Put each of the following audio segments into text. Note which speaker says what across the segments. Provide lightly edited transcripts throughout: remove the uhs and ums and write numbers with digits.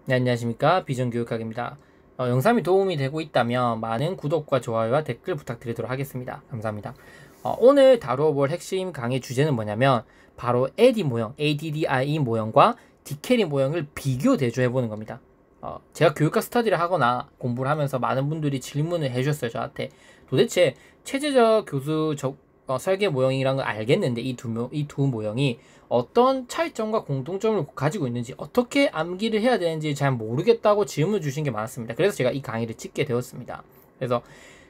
Speaker 1: 네, 안녕하십니까. 비전교육학입니다. 영상이 도움이 되고 있다면 많은 구독과 좋아요와 댓글 부탁드리도록 하겠습니다. 감사합니다. 오늘 다뤄볼 핵심 강의 주제는 뭐냐면 바로 AD 모형, ADDIE 모형과 디캐리 모형을 비교 대조해보는 겁니다. 제가 교육학 스터디를 하거나 공부를 하면서 많은 분들이 질문을 해주셨어요. 저한테 도대체 체제적 교수 설계 모형이란 걸 알겠는데 이 두 모형이 어떤 차이점과 공통점을 가지고 있는지, 어떻게 암기를 해야 되는지 잘 모르겠다고 질문 주신 게 많았습니다. 그래서 제가 이 강의를 찍게 되었습니다. 그래서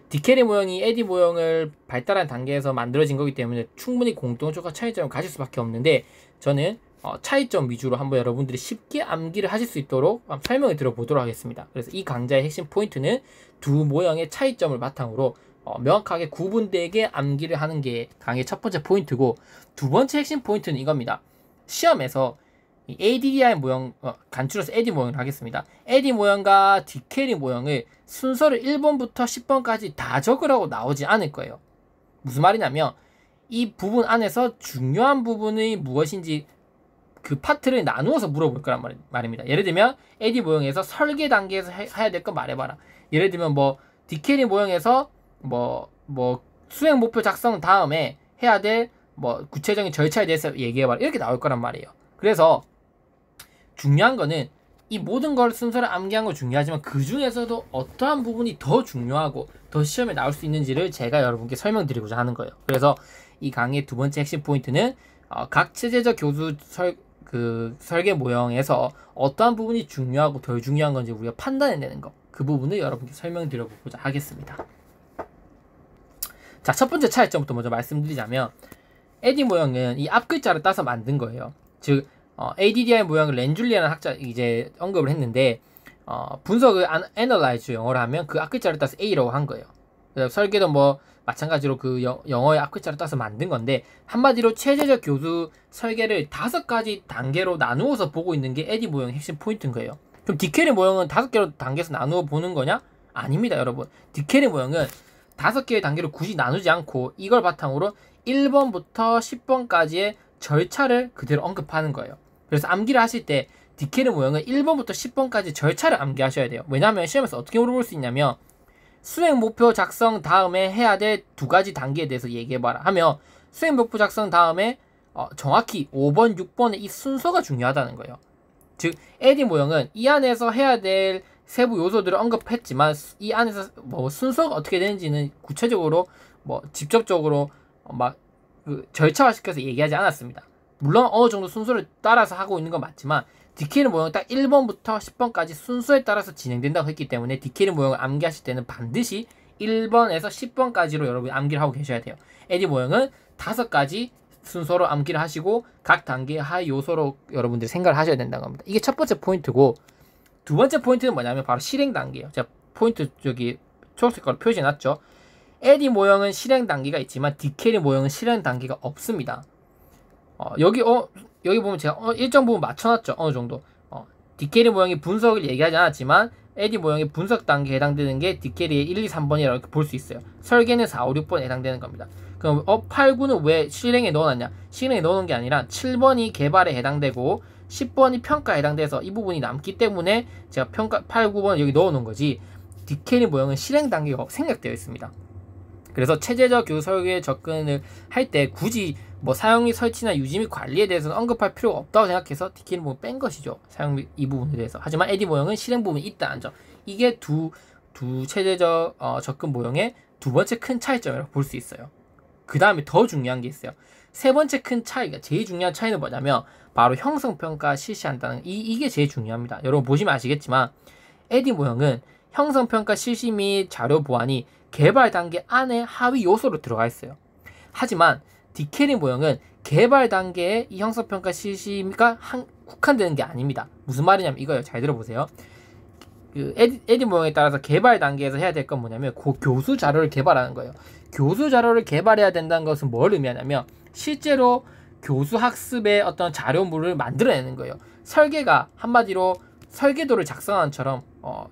Speaker 1: 디캐리 모형이 에디 모형을 발달한 단계에서 만들어진 거기 때문에 충분히 공통점과 차이점을 가질 수밖에 없는데, 저는 차이점 위주로 한번 여러분들이 쉽게 암기를 하실 수 있도록 설명을 들어보도록 하겠습니다. 그래서 이 강좌의 핵심 포인트는 두 모형의 차이점을 바탕으로 명확하게 구분되게 암기를 하는 게 강의 첫 번째 포인트고, 두 번째 핵심 포인트는 이겁니다. 시험에서 이 ADDI 모형, 간추려서 AD 모형을 하겠습니다. AD 모형과 디캐리 모형을 순서를 1번부터 10번까지 다 적으라고 나오지 않을 거예요. 무슨 말이냐면 이 부분 안에서 중요한 부분이 무엇인지 그 파트를 나누어서 물어볼 거란 말입니다. 예를 들면 AD 모형에서 설계 단계에서 해야 될 거 말해봐라. 예를 들면 뭐 디캐리 모형에서 뭐 수행 목표 작성 다음에 해야 될 뭐 구체적인 절차에 대해서 얘기해봐라, 이렇게 나올 거란 말이에요. 그래서 중요한 거는 이 모든 걸 순서를 암기한 거 중요하지만 그 중에서도 어떠한 부분이 더 중요하고 더 시험에 나올 수 있는지를 제가 여러분께 설명드리고자 하는 거예요. 그래서 이 강의의 두 번째 핵심 포인트는 각 체제적 교수 설계 모형에서 어떠한 부분이 중요하고 덜 중요한 건지 우리가 판단해내는 거, 그 부분을 여러분께 설명드려보고자 하겠습니다. 자, 첫 번째 차이점부터 먼저 말씀드리자면, AD 모형은 이 앞글자를 따서 만든 거예요. 즉, ADDI 모형을 렌줄리라는 학자 이제 언급을 했는데, 분석을 analyze 영어로 하면 그 앞글자를 따서 A라고 한 거예요. 설계도 뭐 마찬가지로 그 영어의 앞글자를 따서 만든 건데, 한마디로 체제적 교수 설계를 5가지 단계로 나누어서 보고 있는 게 AD 모형의 핵심 포인트인 거예요. 그럼 디캐리 모형은 5개로 단계에서 나누어 보는 거냐? 아닙니다, 여러분. 디캐리 모형은 5개의 단계로 굳이 나누지 않고 이걸 바탕으로 1번부터 10번까지의 절차를 그대로 언급하는 거예요. 그래서 암기를 하실 때 디캐리 모형은 1번부터 10번까지 절차를 암기하셔야 돼요. 왜냐하면 시험에서 어떻게 물어볼 수 있냐면, 수행 목표 작성 다음에 해야 될 2가지 단계에 대해서 얘기해봐라 하면, 수행 목표 작성 다음에 정확히 5번, 6번의 이 순서가 중요하다는 거예요. 즉, AD 모형은 이 안에서 해야 될 세부 요소들을 언급했지만 이 안에서 뭐 순서가 어떻게 되는지는 구체적으로 뭐 직접적으로 막 그 절차화시켜서 얘기하지 않았습니다. 물론 어느 정도 순서를 따라서 하고 있는 건 맞지만 디캐리 모형은 딱 1번부터 10번까지 순서에 따라서 진행된다고 했기 때문에 디캐리 모형을 암기하실 때는 반드시 1번에서 10번까지로 여러분이 암기를 하고 계셔야 돼요. AD 모형은 5가지 순서로 암기를 하시고 각 단계의 하위 요소로 여러분들이 생각을 하셔야 된다는 겁니다. 이게 첫 번째 포인트고, 두 번째 포인트는 뭐냐면 바로 실행 단계예요. 제가 포인트 저기 초록색깔로 표시해놨죠. AD 모형은 실행 단계가 있지만 디캐리 모형은 실행 단계가 없습니다. 여기 보면 제가 일정 부분 맞춰놨죠. 어느 정도. 디캐리 모형이 분석을 얘기하지 않았지만 AD 모형의 분석 단계에 해당되는 게 디캐리의 1, 2, 3번이라고 볼 수 있어요. 설계는 4, 5, 6번에 해당되는 겁니다. 그럼 8, 9는 왜 실행에 넣어놨냐? 실행에 넣어놓은 게 아니라 7번이 개발에 해당되고 10번이 평가에 해당돼서 이 부분이 남기 때문에 제가 8, 9번을 여기 넣어놓은 거지, 디캐리 모형은 실행 단계가 생략되어 있습니다. 그래서 체제적 교수 설계에 접근을 할 때 굳이 뭐 사용 및 설치나 유지 및 관리에 대해서는 언급할 필요가 없다고 생각해서 디캐리 모형 뺀 것이죠. 사용 및 이 부분에 대해서. 하지만 AD 모형은 실행 부분이 있다는 점. 이게 두 체제적 접근 모형의 두 번째 큰 차이점이라고 볼 수 있어요. 그 다음에 더 중요한 게 있어요. 세 번째 큰 차이가, 제일 중요한 차이는 뭐냐면 바로 형성평가 실시한다는, 이게 제일 중요합니다. 여러분 보시면 아시겠지만 AD 모형은 형성평가 실시 및 자료 보완이 개발 단계 안에 하위 요소로 들어가 있어요. 하지만 디캐리 모형은 개발 단계에 이 형성평가 실시가 국한되는 게 아닙니다. 무슨 말이냐면 이거예요. 잘 들어보세요. 그 AD 모형에 따라서 개발 단계에서 해야 될 건 뭐냐면 교수 자료를 개발하는 거예요. 교수 자료를 개발해야 된다는 것은 뭘 의미하냐면 실제로 교수 학습의 어떤 자료물을 만들어내는 거예요. 설계가 한마디로 설계도를 작성하는 처럼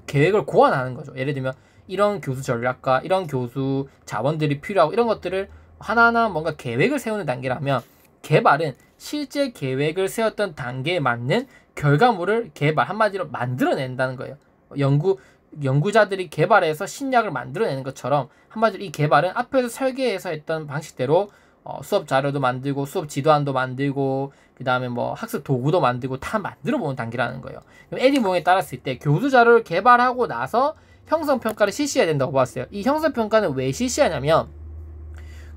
Speaker 1: 계획을 고안하는 거죠. 예를 들면 이런 교수 전략과 이런 교수 자원들이 필요하고 이런 것들을 하나하나 뭔가 계획을 세우는 단계라면, 개발은 실제 계획을 세웠던 단계에 맞는 결과물을 개발, 한마디로 만들어낸다는 거예요. 연구자들이 개발해서 신약을 만들어내는 것처럼 한마디로 이 개발은 앞에서 설계해서 했던 방식대로 수업 자료도 만들고 수업 지도안도 만들고 그 다음에 뭐 학습 도구도 만들고 다 만들어 보는 단계라는 거예요. 그럼 에디 모형에 따랐을 때 교수 자료를 개발하고 나서 형성평가를 실시해야 된다고 봤어요. 이 형성평가는 왜 실시하냐면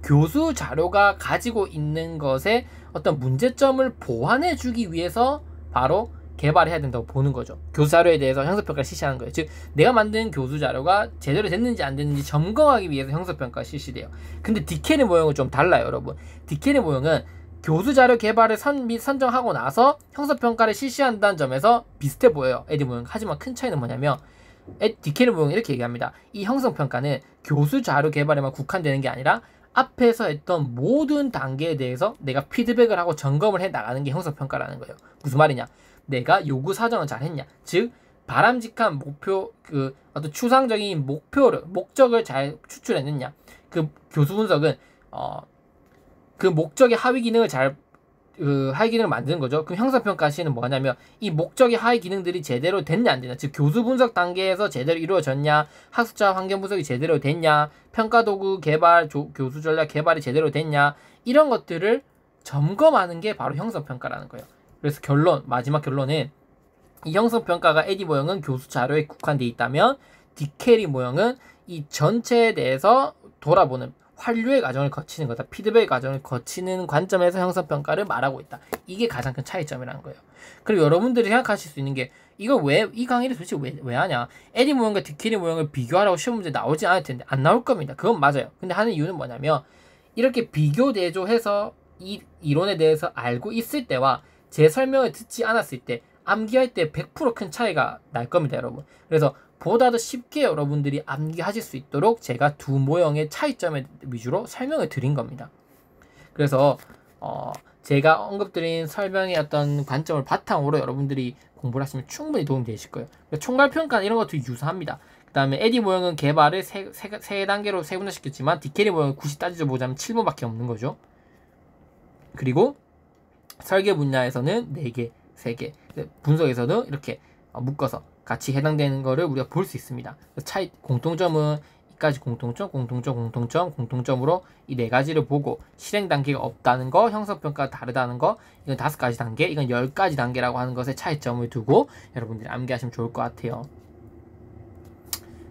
Speaker 1: 교수 자료가 가지고 있는 것에 어떤 문제점을 보완해 주기 위해서 바로 개발해야 된다고 보는 거죠. 교수 자료에 대해서 형성평가를 실시하는 거예요. 즉 내가 만든 교수 자료가 제대로 됐는지 안 됐는지 점검하기 위해서 형성평가가 실시돼요. 근데 디케리 모형은 좀 달라요, 여러분. 디케리 모형은 교수 자료 개발을 선정하고 나서 형성평가를 실시한다는 점에서 비슷해 보여요, 에디 모형. 하지만 큰 차이는 뭐냐면 디케리 모형은 이렇게 얘기합니다. 이 형성평가는 교수 자료 개발에만 국한되는 게 아니라 앞에서 했던 모든 단계에 대해서 내가 피드백을 하고 점검을 해 나가는 게 형성평가라는 거예요. 무슨 말이냐? 내가 요구 사정을 잘 했냐? 즉 바람직한 목표, 어떤 추상적인 목적을 잘 추출했느냐? 그 교수 분석은 그 목적의 하위 기능을 하위 기능을 만드는 거죠. 그럼 형성평가 시는 뭐냐면 이 목적의 하위 기능들이 제대로 됐냐 안 되냐, 즉 교수 분석 단계에서 제대로 이루어졌냐, 학습자 환경 분석이 제대로 됐냐, 평가 도구 개발, 교수 전략 개발이 제대로 됐냐, 이런 것들을 점검하는 게 바로 형성평가라는 거예요. 그래서 마지막 결론은 이 형성평가가 에디 모형은 교수 자료에 국한되어 있다면 디케리 모형은 이 전체에 대해서 돌아보는 환류의 과정을 거치는 거다. 피드백 과정을 거치는 관점에서 형성평가를 말하고 있다. 이게 가장 큰 차이점이라는 거예요. 그리고 여러분들이 생각하실 수 있는 게 이 강의를 도대체 왜 하냐? 에디 모형과 디케리 모형을 비교하라고 시험 문제 나오지 않을 텐데 안 나올 겁니다. 그건 맞아요. 근데 하는 이유는 뭐냐면 이렇게 비교 대조해서 이 이론에 대해서 알고 있을 때와 제 설명을 듣지 않았을 때 암기할 때 100% 큰 차이가 날 겁니다, 여러분. 그래서 보다 더 쉽게 여러분들이 암기하실 수 있도록 제가 두 모형의 차이점에 위주로 설명을 드린 겁니다. 그래서 제가 언급드린 설명의 어떤 관점을 바탕으로 여러분들이 공부를 하시면 충분히 도움이 되실 거예요. 총괄평가는 이런 것도 유사합니다. 그 다음에 에디 모형은 개발을 세 단계로 세분화시켰지만 디케리 모형은 굳이 따지자 보자면 7번밖에 없는 거죠. 그리고 설계 분야에서는 4개, 3개, 분석에서는 이렇게 묶어서 같이 해당되는 거를 우리가 볼 수 있습니다. 공통점은 이까지 공통점으로 이 4가지를 보고 실행 단계가 없다는 거, 형성평가가 다르다는 거, 이건 5가지 단계, 이건 10가지 단계라고 하는 것에 차이점을 두고 여러분들이 암기하시면 좋을 것 같아요.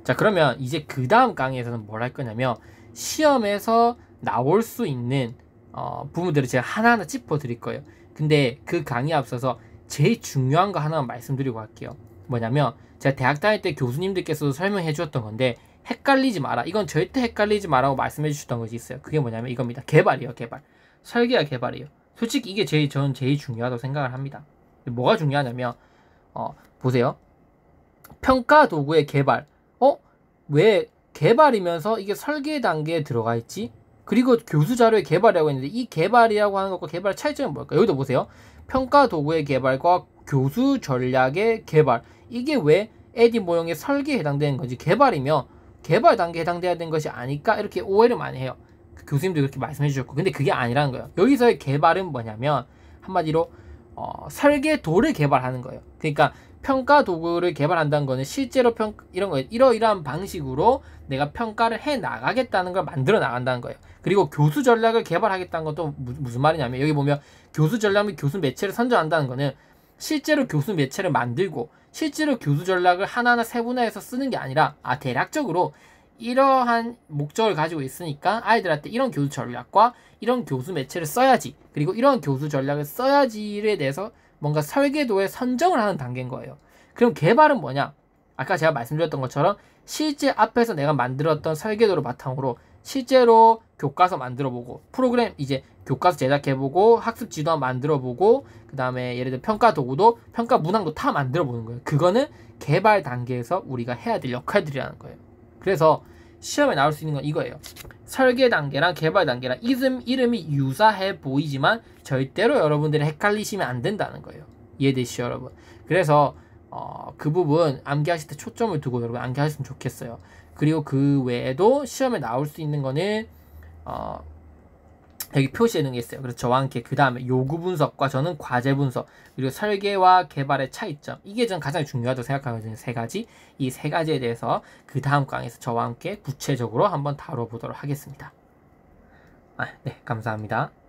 Speaker 1: 자, 그러면 이제 그 다음 강의에서는 뭘 할 거냐면 시험에서 나올 수 있는 부분들을 제가 하나하나 짚어 드릴 거예요. 근데 그 강의 앞서서 제일 중요한 거 하나만 말씀드리고 갈게요. 뭐냐면 제가 대학 다닐 때 교수님들께서도 설명해 주었던 건데 헷갈리지 마라, 이건 절대 헷갈리지 마라고 말씀해 주셨던 것이 있어요. 그게 뭐냐면 이겁니다. 개발이에요. 개발. 설계가 개발이에요. 솔직히 이게 저는 제일 중요하다고 생각을 합니다. 뭐가 중요하냐면 보세요. 평가 도구의 개발. 왜 개발이면서 이게 설계 단계에 들어가 있지? 그리고 교수 자료의 개발이라고 했는데 이 개발이라고 하는 것과 개발의 차이점은 뭘까요? 여기도 보세요. 평가 도구의 개발과 교수 전략의 개발. 이게 왜 에디 모형의 설계에 해당되는 건지, 개발이면 개발 단계에 해당돼야 되는 것이 아닐까? 이렇게 오해를 많이 해요. 교수님도 그렇게 말씀해 주셨고. 근데 그게 아니라는 거예요. 여기서의 개발은 뭐냐면 한마디로 설계도를 개발하는 거예요. 그러니까 평가 도구를 개발한다는 거는 실제로 이러이러한 방식으로 내가 평가를 해 나가겠다는 걸 만들어 나간다는 거예요. 그리고 교수 전략을 개발하겠다는 것도 무슨 말이냐면 여기 보면 교수 전략 및 교수 매체를 선정한다는 거는 실제로 교수 매체를 만들고 실제로 교수 전략을 하나하나 세분화해서 쓰는 게 아니라 대략적으로 이러한 목적을 가지고 있으니까 아이들한테 이런 교수 전략과 이런 교수 매체를 써야지, 그리고 이런 교수 전략을 써야지에 대해서 뭔가 설계도에 선정을 하는 단계인 거예요. 그럼 개발은 뭐냐? 아까 제가 말씀드렸던 것처럼 실제 앞에서 내가 만들었던 설계도를 바탕으로 실제로 교과서 만들어보고 프로그램 이제 교과서 제작해보고 학습 지도안 만들어보고 그 다음에 예를 들어 평가 도구도 평가 문항도 다 만들어보는 거예요. 그거는 개발 단계에서 우리가 해야 될 역할들이라는 거예요. 그래서 시험에 나올 수 있는 건 이거예요. 설계 단계랑 개발 단계랑 이름이 유사해 보이지만 절대로 여러분들이 헷갈리시면 안 된다는 거예요. 이해되시죠, 여러분? 그래서 그 부분 암기하실 때 초점을 두고 여러분 암기하셨으면 좋겠어요. 그리고 그 외에도 시험에 나올 수 있는 거는 여기 표시해 놓은 게 있어요. 그래서 저와 함께 그 다음에 요구 분석과 저는 과제 분석, 그리고 설계와 개발의 차이점, 이게 전 가장 중요하다고 생각하거든요. 세 가지. 이 세 가지에 대해서 그 다음 강의에서 저와 함께 구체적으로 한번 다뤄보도록 하겠습니다. 네, 감사합니다.